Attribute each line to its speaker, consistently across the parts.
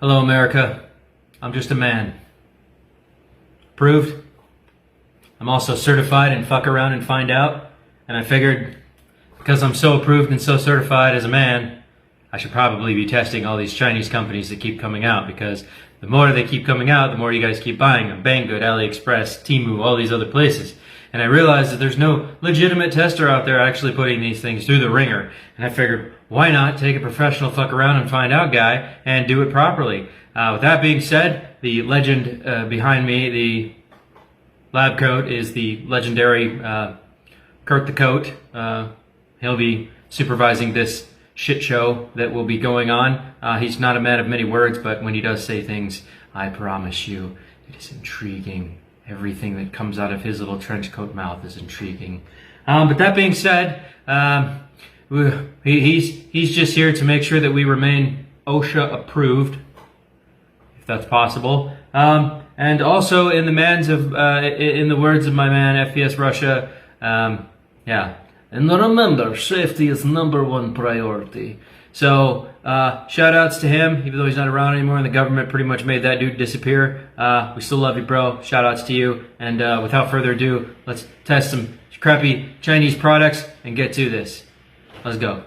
Speaker 1: Hello, America. I'm just a man. Approved. I'm also certified in fuck around and find out. And I figured, because I'm so approved and so certified as a man, I should probably be testing all these Chinese companies that keep coming out, because the more they keep coming out, the more you guys keep buying them. Banggood, AliExpress, Temu, all these other places. And I realized that there's no legitimate tester out there actually putting these things through the ringer. And I figured, why not take a professional fuck around and find out guy and do it properly? With that being said, the legend behind me, the lab coat, is the legendary Kurt the Coat. He'll be supervising this shit show that will be going on. He's not a man of many words, but when he does say things, I promise you, it is intriguing. Everything that comes out of his little trench coat mouth is intriguing. But that being said, he's just here to make sure that we remain OSHA approved, if that's possible. And also, in the words of my man FPS Russia, yeah. And remember, safety is #1 priority. So, shout outs to him, even though he's not around anymore and the government pretty much made that dude disappear. We still love you, bro. Shout outs to you. And without further ado, let's test some crappy Chinese products and get to this. Let's go.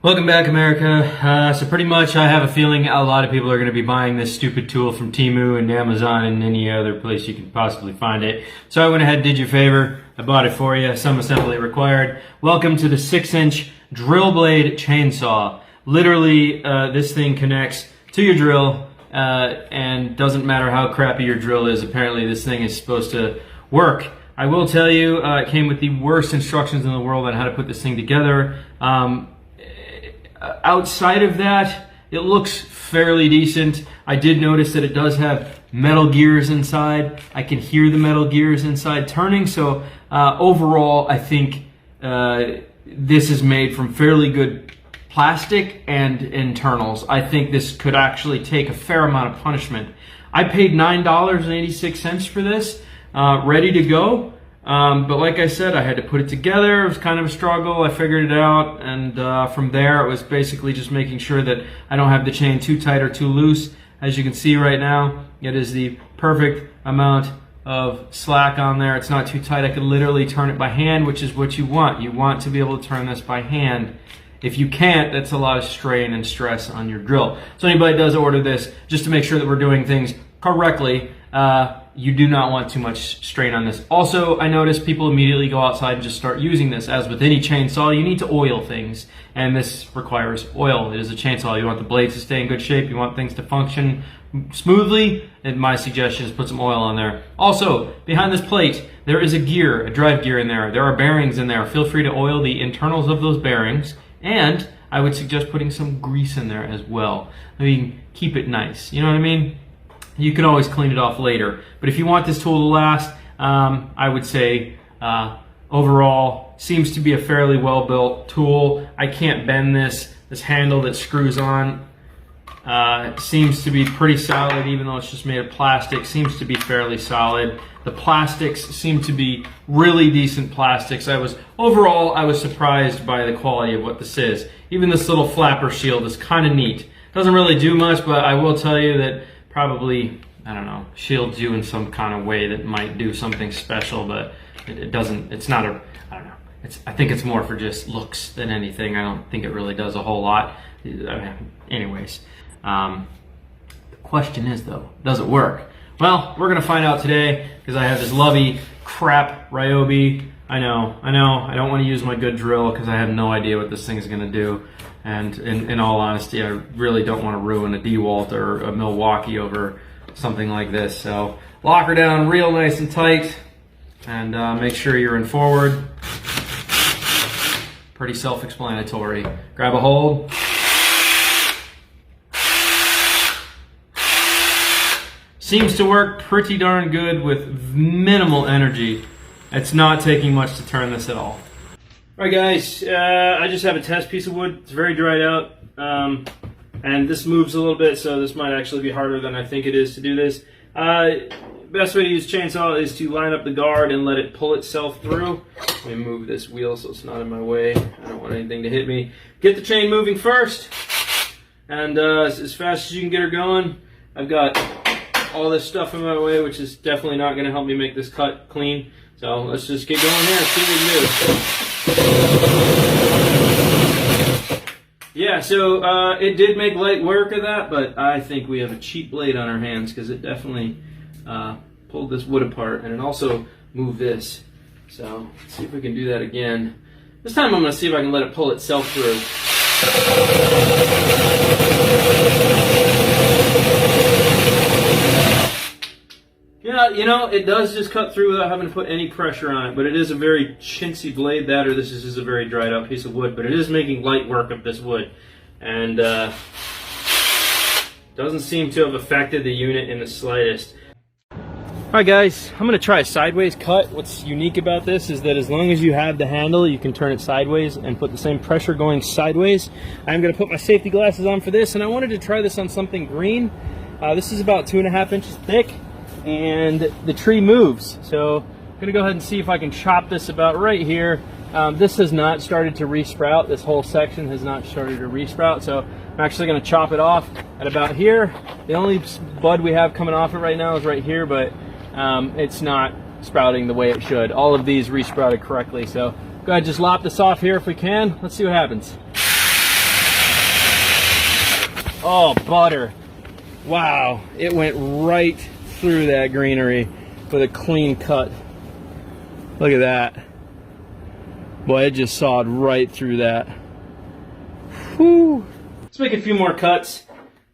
Speaker 1: Welcome back, America. So pretty much I have a feeling a lot of people are going to be buying this stupid tool from Temu and Amazon and any other place you can possibly find it. So I went ahead and did you a favor. I bought it for you. Some assembly required. Welcome to the 6-inch drill blade chainsaw. Literally, this thing connects to your drill, and doesn't matter how crappy your drill is. Apparently, this thing is supposed to work. I will tell you, it came with the worst instructions in the world on how to put this thing together. Outside of that, it looks fairly decent. I did notice that it does have metal gears inside. I can hear the metal gears inside turning. So overall, I think this is made from fairly good plastic and internals. I think this could actually take a fair amount of punishment. I paid $9.86 for this, ready to go. But like I said, I had to put it together. It was kind of a struggle. I figured it out, and from there it was basically just making sure that I don't have the chain too tight or too loose. As you can see right now, it is the perfect amount of slack on there. It's not too tight. I could literally turn it by hand, which is what you want. You want to be able to turn this by hand. If you can't, that's a lot of strain and stress on your drill. So anybody does order this, just to make sure that we're doing things correctly, you do not want too much strain on this. Also, I noticed people immediately go outside and just start using this. As with any chainsaw, you need to oil things, and this requires oil. It is a chainsaw. You want the blades to stay in good shape. You want things to function smoothly, and my suggestion is put some oil on there. Also, behind this plate, there is a gear, a drive gear in there. There are bearings in there. Feel free to oil the internals of those bearings, and I would suggest putting some grease in there as well. I mean, keep it nice. You know what I mean? You can always clean it off later. But if you want this tool to last, I would say overall seems to be a fairly well-built tool. I can't bend this. This handle that screws on seems to be pretty solid, even though it's just made of plastic. Seems to be fairly solid. The plastics seem to be really decent plastics. Overall, I was surprised by the quality of what this is. Even this little flapper shield is kind of neat. Doesn't really do much, but I will tell you that probably, I don't know, shields you in some kind of way that might do something special, but it doesn't, it's not a, I don't know. I think it's more for just looks than anything. I don't think it really does a whole lot. Anyways, the question is though, does it work? Well, we're gonna find out today, because I have this lovey crap Ryobi. I know, I don't want to use my good drill because I have no idea what this thing is gonna do. And in all honesty, I really don't want to ruin a DeWalt or a Milwaukee over something like this. So lock her down real nice and tight, and make sure you're in forward. Pretty self-explanatory. Grab a hold. Seems to work pretty darn good with minimal energy. It's not taking much to turn this at all. Alright guys, I just have a test piece of wood. It's very dried out, and this moves a little bit, so this might actually be harder than I think it is to do this. Best way to use chainsaw is to line up the guard and let it pull itself through. Let me move this wheel so it's not in my way. I don't want anything to hit me. Get the chain moving first, and as fast as you can get her going. I've got all this stuff in my way, which is definitely not going to help me make this cut clean. So let's just get going here and see what we can do. Yeah, so it did make light work of that, but I think we have a cheap blade on our hands because it definitely pulled this wood apart, and it also moved this. So let's see if we can do that again. This time I'm going to see if I can let it pull itself through. Yeah, you know, it does just cut through without having to put any pressure on it, but it is a very chintzy blade, that, or this is just a very dried out piece of wood, but it is making light work of this wood, and doesn't seem to have affected the unit in the slightest. Alright guys, I'm going to try a sideways cut. What's unique about this is that as long as you have the handle, you can turn it sideways and put the same pressure going sideways. I'm going to put my safety glasses on for this, and I wanted to try this on something green. This is about 2.5 inches thick, and the tree moves. So I'm going to go ahead and see if I can chop this about right here. This has not started to resprout. This whole section has not started to resprout, so I'm actually going to chop it off at about here. The only bud we have coming off it right now is right here, but it's not sprouting the way it should. All of these resprouted correctly, so go ahead and just lop this off here if we can. Let's see what happens. Oh, butter. Wow, it went right through that greenery with a clean cut. Look at that. Boy, it just sawed right through that. Whew. Let's make a few more cuts.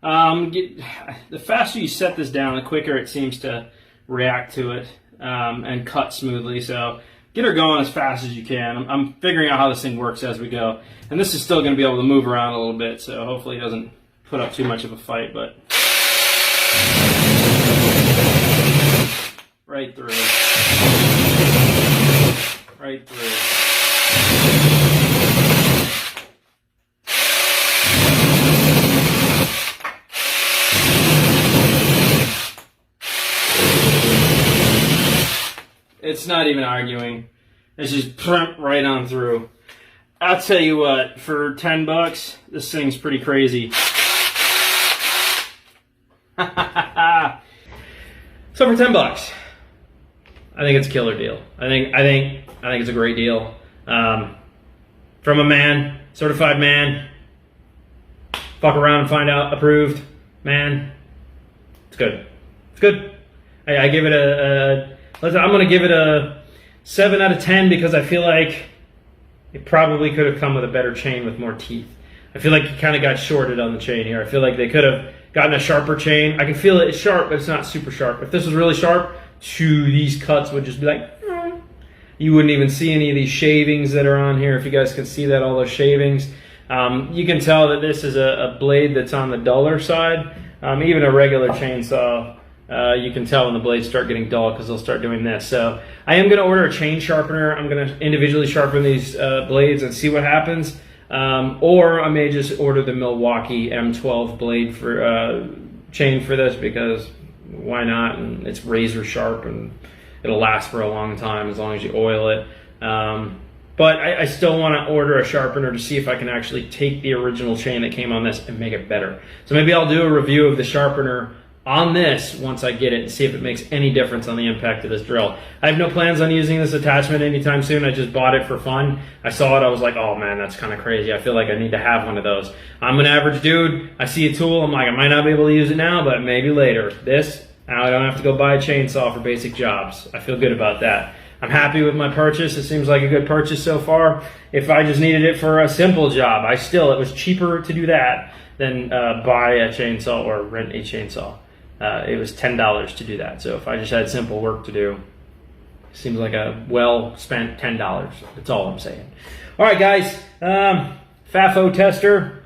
Speaker 1: The faster you set this down, the quicker it seems to react to it and cut smoothly. So get her going as fast as you can. I'm figuring out how this thing works as we go. And this is still going to be able to move around a little bit, so hopefully it doesn't put up too much of a fight, but right through. Right through. It's not even arguing. It's just right on through. I'll tell you what, for 10 bucks, this thing's pretty crazy. So for 10 bucks, I think it's a killer deal. I think it's a great deal. From a man, certified man, fuck around and find out, approved man. It's good. It's good. I give it I'm going to give it a 7 out of 10 because I feel like it probably could have come with a better chain with more teeth. I feel like it kind of got shorted on the chain here. I feel like they could have gotten a sharper chain. I can feel it. It's sharp, but it's not super sharp. If this was really sharp, these cuts would just be like, you wouldn't even see any of these shavings that are on here. If you guys can see that, all those shavings. You can tell that this is a blade that's on the duller side. Even a regular chainsaw, you can tell when the blades start getting dull because they'll start doing this. So I am going to order a chain sharpener. I'm going to individually sharpen these blades and see what happens. Or I may just order the Milwaukee M12 blade for chain for this because why not? And it's razor sharp and it'll last for a long time as long as you oil it. But I still want to order a sharpener to see if I can actually take the original chain that came on this and make it better. So maybe I'll do a review of the sharpener on this once I get it and see if it makes any difference on the impact of this drill. I have no plans on using this attachment anytime soon. I just bought it for fun. I saw it, I was like, oh man, that's kind of crazy. I feel like I need to have one of those. I'm an average dude. I see a tool, I'm like, I might not be able to use it now, but maybe later. This, now I don't have to go buy a chainsaw for basic jobs. I feel good about that. I'm happy with my purchase. It seems like a good purchase so far. If I just needed it for a simple job, it was cheaper to do that than buy a chainsaw or rent a chainsaw. It was $10 to do that. So if I just had simple work to do, it seems like a well-spent $10. That's all I'm saying. All right, guys. FAFO tester,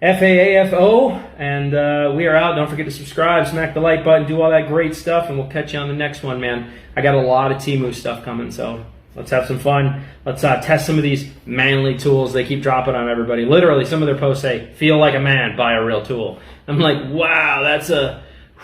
Speaker 1: FAAFO, and we are out. Don't forget to subscribe, smack the like button, do all that great stuff, and we'll catch you on the next one, man. I got a lot of Temu stuff coming, so let's have some fun. Let's test some of these manly tools they keep dropping on everybody. Literally, some of their posts say, feel like a man, buy a real tool. I'm like, wow, that's a...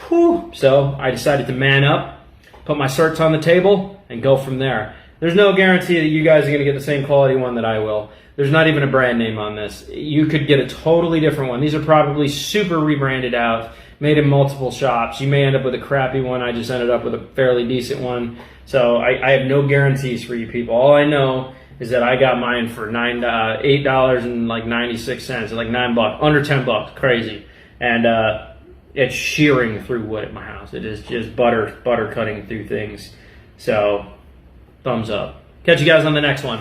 Speaker 1: whew. So I decided to man up, put my certs on the table, and go from there. there's no guarantee that you guys are going to get the same quality one that I will. There's not even a brand name on this. You could get a totally different one. These are probably super rebranded out, made in multiple shops. You may end up with a crappy one. I just ended up with a fairly decent one. So I have no guarantees for you people. All I know is that I got mine for $8.96, like $9, under $10, crazy. And it's shearing through wood at my house. It is just butter cutting through things. So thumbs up. Catch you guys on the next one.